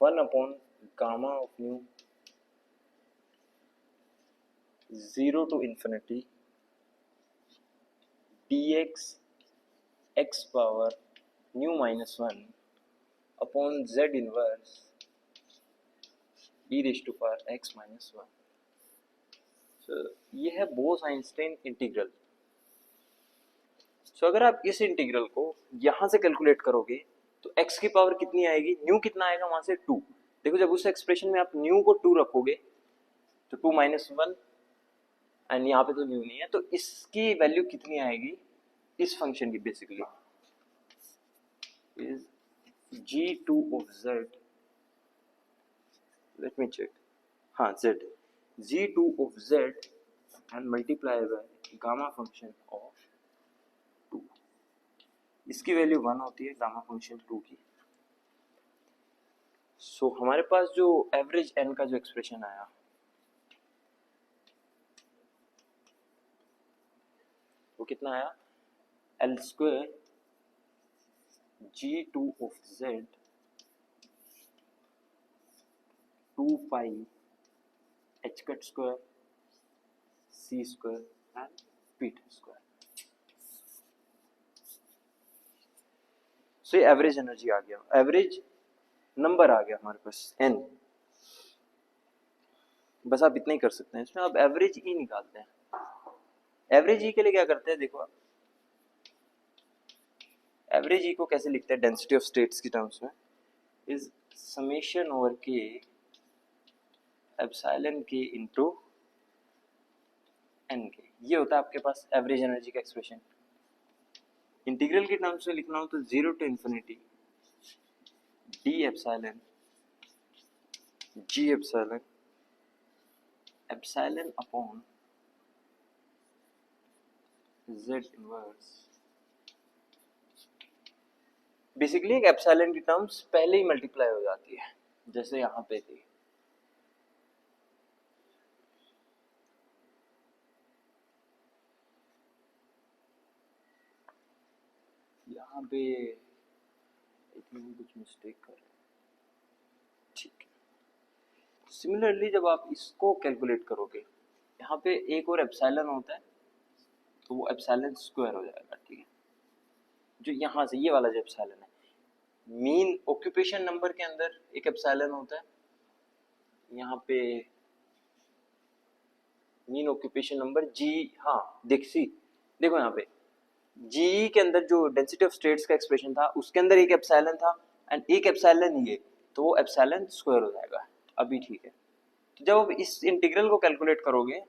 1 upon gamma of nu 0 to infinity dx x power nu minus 1 upon z inverse e raised to power x minus 1। so ये है बोस-आइंस्टीन इंटीग्रल। सो अगर आप इस इंटीग्रल को यहाँ से कैलकुलेट करोगे तो x की पावर कितनी आएगी, न्यू कितना आएगा वहां से 2। देखो जब उस एक्सप्रेशन में आप न्यू को 2 रखोगे तो 2 माइनस 1 एंड यहाँ पे तो न्यू नहीं है, तो इसकी वैल्यू कितनी आएगी इस फंक्शन की, basically is g2 of z, let me check, हाँ z, g2 of z and multiply by gamma function of 2। इसकी वैल्यू 1 होती है गामा फंक्शन 2 की। सो हमारे पास जो एवरेज n का जो एक्सप्रेशन आया वो कितना आया, L square g2 of z 2 pi h cut square c square and beta square. So ये एवरेज एनर्जी आ गया, एवरेज नंबर आ गया हमारे पास n। बस आप इतना ही कर सकते हैं इसमें। अब एवरेज ई निकालते हैं। एवरेज ई के लिए क्या करते हैं, देखो एवरेज ई को कैसे लिखते हैं डेंसिटी ऑफ स्टेट्स की टर्म्स में, is summation over K epsilon K into N K. ये होता है आपके पास एवरेज एनर्जी का एक्सप्रेशन। इंटीग्रल के टर्म्स में लिखना हो तो 0 to infinity D epsilon G epsilon epsilon upon z inverse. Basically एक एप्सिलॉन की टर्म्स पहले ही मल्टीप्लाई हो जाती है, जैसे यहाँ पे थी। यहाँ पे कुछ मिस्टेक कर रहे हैं, ठीक है। सिमिलरली जब आप इसको कैलकुलेट करोगे, यहाँ पे एक और एप्सिलॉन होता है, तो वो एप्सिलॉन स्क्वायर हो जाएगा, ठीक है। जो यहाँ से ये वाला जो एप्सिलॉन है, मीन ऑक्यूपेशन नंबर के अंदर एक एप्सिलॉन होता है, यहाँ पे मीन ऑक्यूपेशन नंबर जी, हाँ देखो यहाँ पे जी के अंदर जो डेंसिटी ऑफ स्टेट्स का एक्सप्रेशन था उसके अंदर एक एप्सिलॉन था एंड एक एप्सिलॉन ही है, तो वो एप्सिलॉन स्क्वायर हो जाएगा। अभी ठीक है। तो जब आप इस इंटीग्रल को कैलकुलेट करोगे,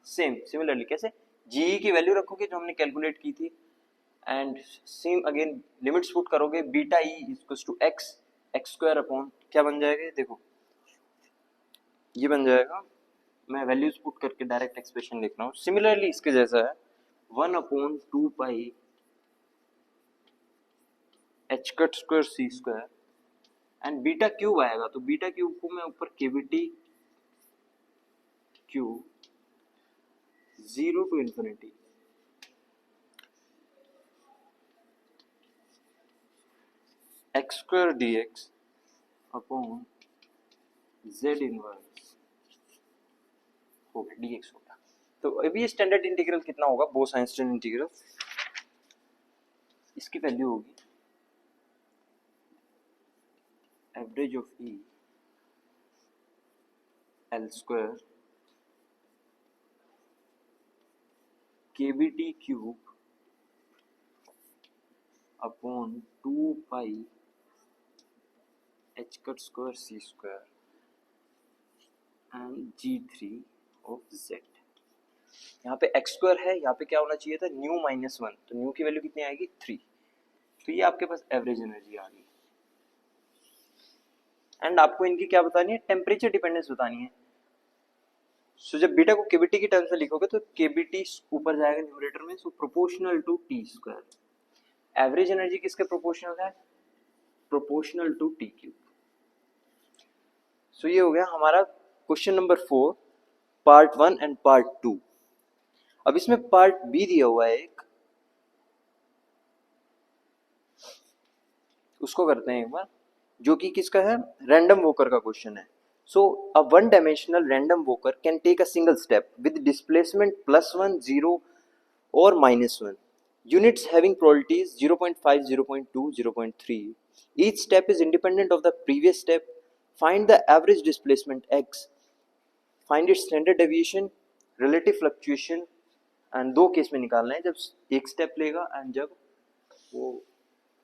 सिमिलरली कैसे, जी की वैल्यू रखोगे जो हमने कैलकुलेट की थी, and same again limits put करोगे, beta E equals to x square upon क्या बन जाएगा, देखो ये बन जाएगा, मैं वैल्यूज पुट करके डायरेक्ट एक्सप्रेशन लिख रहा हूँ। सिमिलरली इसके जैसा है 1/2 pi H cut square C square and beta cube आएगा, तो बीटा क्यूब को मैं ऊपर KVT cube 0 to infinity x square dx अपॉन z इनवर्स हो गया, dx हो गया। तो अभी ये स्टैंडर्ड इंटीग्रल कितना होगा, बोस-आइंस्टाइन इंटीग्रल, इसकी वैल्यू होगी average of E L square K B T cube upon 2 pi H cut square C square and g3 of z। यहाँ पे एक्स स्क्वायर है, यहाँ पे क्या होना चाहिए था, न्यू -1, तो न्यू की वैल्यू कितनी आएगी 3, तो ये आपके पास एवरेज एनर्जी आ गई। एंड आपको इनकी क्या बतानी है, टेम्परेचर डिपेंडेंस बतानी है। सो जब बीटा को केबीटी की टर्म्स में लिखोगे तो केबीटी ऊपर जाएगा न्यूमरेटर में, so proportional to T square. Average energy किसके प्रोपोर्शनल है, proportional to T cube. So ये हो गया हमारा question number 4 part 1 and part 2। अब इसमें पार्ट बी दिया हुआ है एक, उसको करते हैं एक बार, जो कि किसका है, रैंडम वॉकर का क्वेश्चन है। So a one dimensional random walker can take a single step with displacement +1, 0 और -1, units having probabilities 0.5, 0.2, 0.3. Each step is independent of the previous step. Find the average displacement x, find its standard deviation, relative fluctuation, and दो केस में निकालना है, जब एक स्टेप लेगा एंड जब वो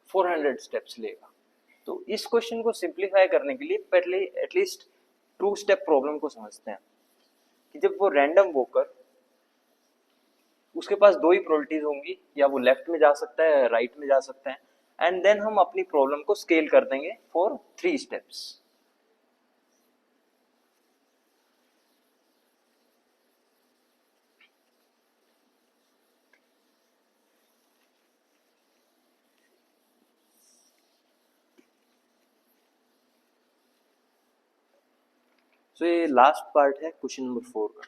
400 स्टेप्स लेगा। तो इस क्वेश्चन को सिंप्लीफाई करने के लिए पहले एटलीस्ट 2 स्टेप प्रॉब्लम को समझते हैं कि जब वो रैंडम वॉकर, उसके पास दो ही प्रोबेबिलिटीज होंगी, या वो लेफ्ट में जा सकता है, राइट में जा सकता है, एंड देन हम अपनी प्रॉब्लम को स्केल कर देंगे फॉर 3 स्टेप्स। तो ये लास्ट पार्ट है क्वेश्चन नंबर 4 का,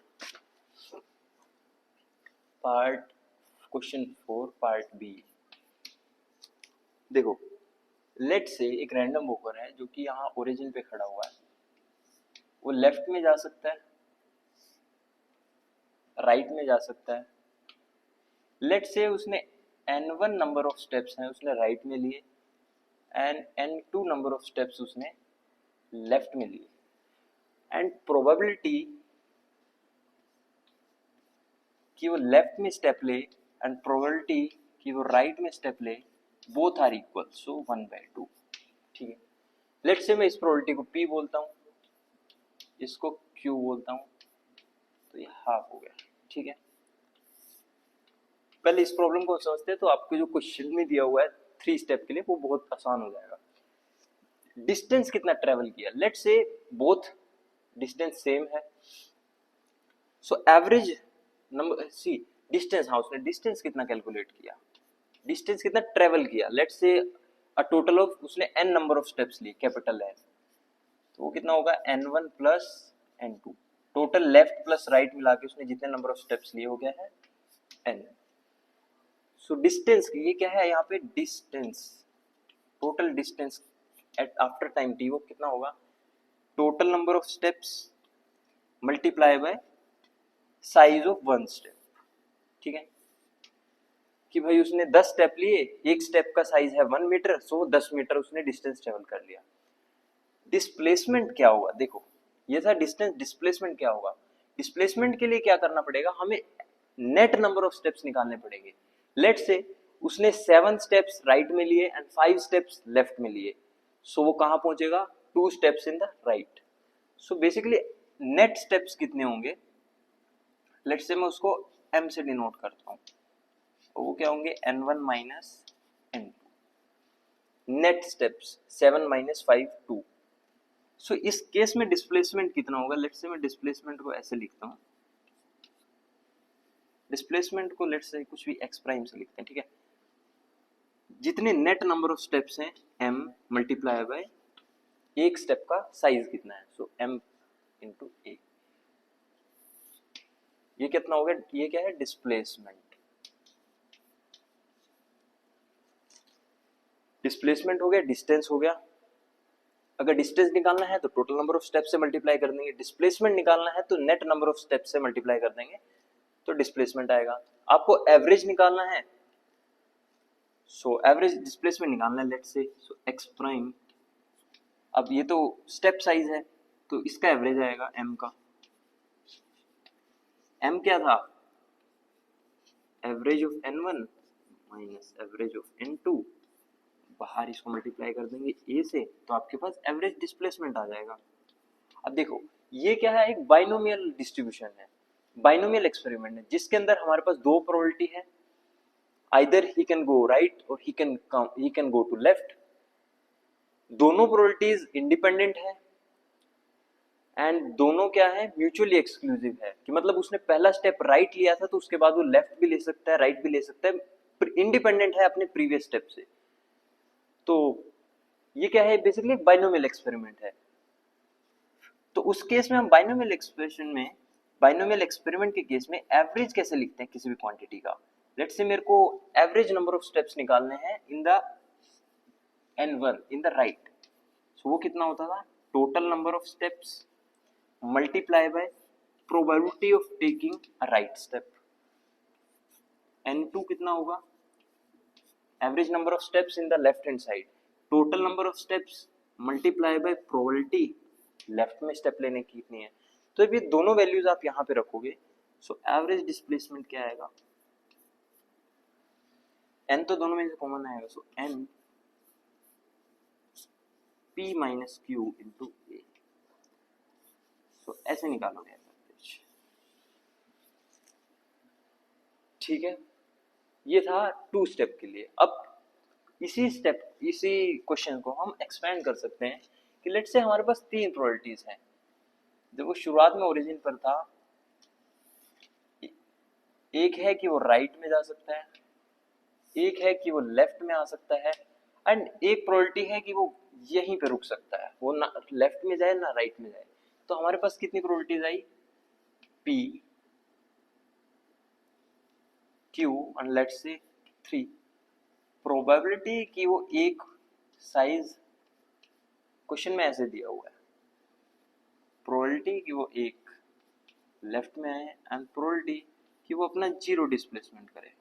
क्वेश्चन 4 पार्ट बी। देखो लेट से एक रैंडम वॉकर है जो कि यहाँ ओरिजिन पे खड़ा हुआ है, वो लेफ्ट में जा सकता है, राइट में जा सकता है। लेट से उसने n1 नंबर ऑफ स्टेप्स हैं उसने राइट में लिए and n2 number of steps उसने लेफ्ट में लिए, एंड प्रोबेबिलिटी कि वो लेफ्ट में स्टेप ले एंड प्रोबेबिलिटी कि वो राइट में स्टेप ले, बोथ आर इक्वल, सो 1/2। ठीक है, लेट से मैं इस प्रोबेबिलिटी को p बोलता हूँ, इसको q बोलता हूँ, तो ये हाफ हो गया। ठीक है, पहले इस प्रॉब्लम को समझते हैं तो आपको जो क्वेश्चन में दिया हुआ है 3 स्टेप के लिए वो बहुत आसान हो जाएगा। डिस्टेंस कितना ट्रेवल किया, लेट से बोथ डिस्टेंस सेम है, सो एवरेज नंबर सी डिस्टेंस, हाँ उसने डिस्टेंस कितना कैलकुलेट किया, डिस्टेंस कितना ट्रेवल किया, लेट से अ टोटल ऑफ उसने n नंबर ऑफ स्टेप्स लिए, कैपिटल N, तो वो कितना होगा n1 plus n2, total left plus right मिला के उसने जितने नंबर ऑफ स्टेप्स लिए हो गया है n। सो डिस्टेंस ये क्या है यहाँ पे, distance, total distance at after time t वो कितना होगा total number of steps multiply by size of one step. ठीक है कि भाई उसने 10 स्टेप लिए, एक स्टेप का साइज है 1 मीटर, सो 10 मीटर उसने डिस्टेंस ट्रेवल कर लिया। डिस्प्लेसमेंट क्या होगा, देखो ये था डिस्टेंस, डिस्प्लेसमेंट क्या होगा। डिस्प्लेसमेंट के लिए क्या करना पड़ेगा, हमें नेट नंबर ऑफ स्टेप्स निकालने पड़ेंगे। लेट्स से उसने 7 स्टेप्स राइट में लिए एंड 5 स्टेप्स लेफ्ट में लिए, सो वो कहां पहुंचेगा, 2 steps in the right. So basically net steps कितने होंगे, लेट्स से मैं उसको m से डिनोट करता हूं, वो क्या होंगे n1 minus n2। Net steps 7 minus 5 2। सो इस केस में डिस्प्लेसमेंट कितना होगा, लेट्स से मैं डिस्प्लेसमेंट को ऐसे लिखता हूं, डिस्प्लेसमेंट को लेट्स से कुछ भी x प्राइम से लिखते हैं। ठीक है, जितने नेट नंबर ऑफ स्टेप्स हैं m मल्टीप्लाई बाय एक स्टेप का साइज कितना है, सो m इंटू a। ये कितना हो गया, ये क्या है डिस्प्लेसमेंट। डिस्प्लेसमेंट हो गया, डिस्टेंस हो गया। अगर डिस्टेंस निकालना है तो टोटल नंबर ऑफ स्टेप से मल्टीप्लाई कर देंगे, डिस्प्लेसमेंट निकालना है तो नेट नंबर ऑफ स्टेप से मल्टीप्लाई कर देंगे तो डिस्प्लेसमेंट आएगा। आपको एवरेज निकालना है, सो एवरेज डिस्प्लेसमेंट निकालना है, let's say so x prime, अब ये तो स्टेप साइज है तो इसका एवरेज आएगा m का। m क्या था, average of n1 minus average of n2, बाहर इसको मल्टीप्लाई कर देंगे a से तो आपके पास एवरेज डिस्प्लेसमेंट आ जाएगा। अब देखो ये क्या है, एक बाइनोमियल डिस्ट्रीब्यूशन है, बाइनोमियल एक्सपेरिमेंट है, जिसके अंदर हमारे पास दो प्रोबेबिलिटी है, either he can go right or he can go to left. दोनों प्रोबेबिलिटीज इंडिपेंडेंट है एंड दोनों क्या है म्यूचुअली एक्सक्लूसिव है, कि मतलब उसने पहला स्टेप राइट लिया था तो उसके बाद वो लेफ्ट भी ले सकता है, राइट भी ले सकता है, इंडिपेंडेंट है अपने प्रीवियस स्टेप से। तो ये क्या है, बेसिकली एक बाइनोमियल एक्सपेरिमेंट है। तो उस केस में हम बाइनोमियल एक्सपेरिमेंट के केस में एवरेज कैसे लिखते हैं किसी भी क्वांटिटी का। लेट्स से मेरे को एवरेज नंबर ऑफ स्टेप्स निकालने हैं in the n1 in the right, so वो कितना होता था, total number of steps multiply by probability of taking a right step. n2 कितना होगा, average number of steps in the left hand side, total number of steps multiply by probability left में स्टेप लेने की कितनी है। तो ये दोनों वैल्यूज आप यहां पे रखोगे, सो एवरेज डिस्प्लेसमेंट क्या आएगा, n तो दोनों में से कॉमन आएगा, so n p minus q into a. So ऐसे निकालोगे एवरेज। ठीक है, ये था 2 स्टेप के लिए। अब इसी क्वेश्चन को हम एक्सपेंड कर सकते हैं कि लेट्स से हमारे पास 3 प्रोबेबिलिटीज हैं। देखो शुरुआत में ओरिजिन पर था, एक है कि वो राइट में जा सकता है, एक है कि वो लेफ्ट में आ सकता है, एंड एक प्रोबेबिलिटी है कि वो यहीं पे रुक सकता है, वो ना लेफ्ट में जाए ना राइट में जाए। तो हमारे पास कितनी probabilities I, P Q and let's say 3। Probability कि वो एक साइज क्वेश्चन में ऐसे दिया हुआ है, प्रोबेबिलिटी कि वो एक लेफ्ट में आए एंड प्रोबेबिलिटी कि वो अपना जीरो डिस्प्लेसमेंट करे,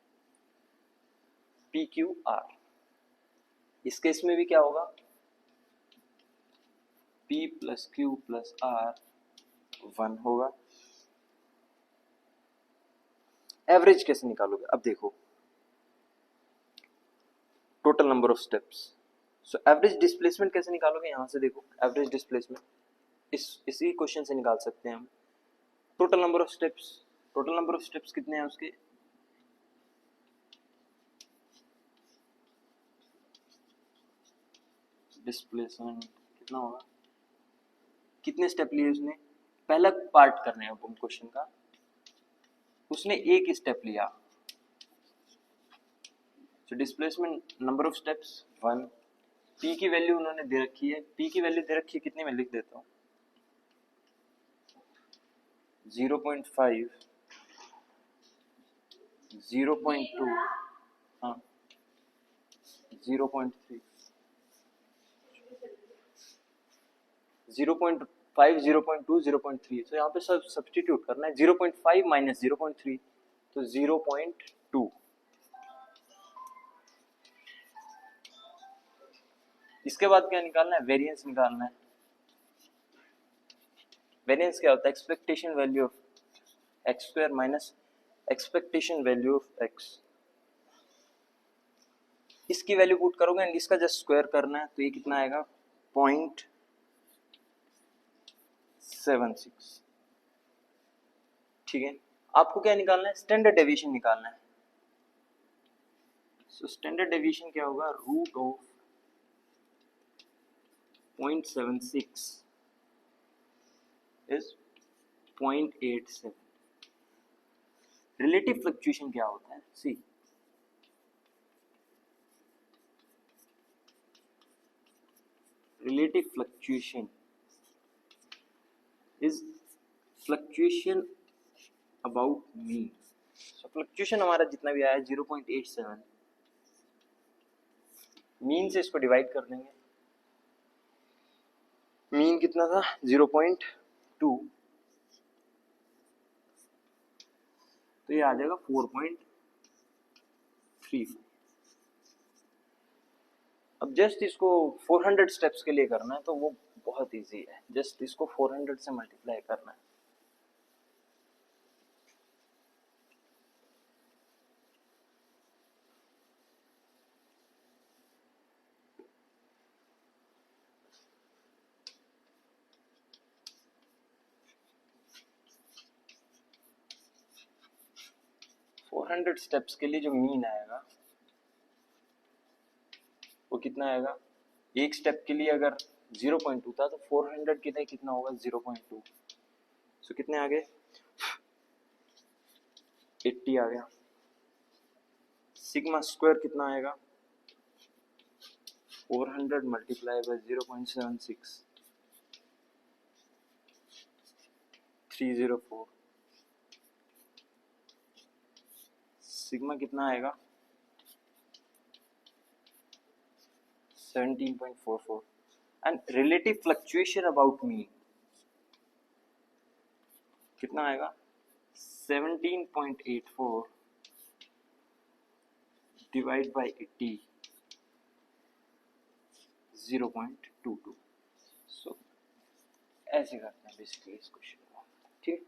PQR। इस केस में भी क्या होगा, P plus Q plus R 1 होगा। एवरेज कैसे निकालोगे, अब देखो total number of steps, so average displacement कैसे निकालोगे, यहां से देखो एवरेज डिस्प्लेसमेंट इसी क्वेश्चन से निकाल सकते हैं हम। टोटल नंबर ऑफ स्टेप्स कितने हैं उसके, डिस्प्लेसमेंट कितना होगा, कितने स्टेप लिए उसने, पहला पार्ट करने हैं हम क्वेश्चन का, उसने एक स्टेप लिया, so displacement number of steps 1। P की वैल्यू उन्होंने दे रखी है, P की वैल्यू दे रखी है कितनी, मैं लिख देता हूँ 0.5 0.2 हाँ 0.3 0.5 5 0.2 0.3, तो यहाँ पे सब सब्सटीट्यूट करना है। 0.5 माइनस 0.3 तो 0.2। इसके बाद क्या निकालना है, वेरिएंस निकालना है। वेरिएंस क्या होता है, expectation value of x square minus expectation value of x. इसकी वैल्यू पुट करोगे एंड इसका जस्ट स्क्वायर करना है, तो ये कितना आएगा 0.76। ठीक है, आपको क्या निकालना है, स्टैंडर्ड डेविएशन निकालना है। सो स्टैंडर्ड डेविएशन क्या होगा, root of 0.76 is 0.87। Relative fluctuation क्या होता है, सी relative fluctuation is fluctuation about mean। so fluctuation हमारा जितना भी आया 0.87, मीन से इसको डिवाइड कर देंगे। मीन कितना था 0.2, तो ये आ जाएगा 4.35। अब जस्ट इसको 400 स्टेप्स के लिए करना है, तो वो बहुत इजी है, जस्ट इसको 400 से मल्टीप्लाई करना है। स्टेप्स के लिए जो मीन आएगा वो कितना आएगा, एक स्टेप के लिए अगर 0.2 था तो 400 के लिए कितना होगा 0.2, सो कितने आ गए 80 आ गया। सिग्मा स्क्वायर कितना आएगा 400 मल्टीप्लाई बाय 0.76 304। सिग्मा कितना आएगा 17.44 and relative fluctuation about mean कितना आएगा 17.84 डिवाइड बाय 80 0.22। सो ऐसे करते हैं बेसिकली इस क्वेश्चन को। ठीक,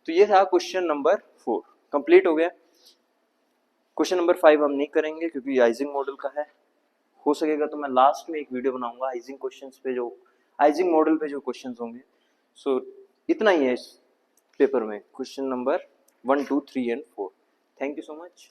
तो ये था क्वेश्चन नंबर 4, कंप्लीट हो गया। क्वेश्चन नंबर 5 हम नहीं करेंगे क्योंकि आइजिंग मॉडल का है। हो सकेगा तो मैं लास्ट में एक वीडियो बनाऊंगा आइजिंग क्वेश्चंस पे, जो आइजिंग मॉडल पे जो क्वेश्चंस होंगे। सो इतना ही है इस पेपर में, question number 1 2 3 and 4। Thank you so much.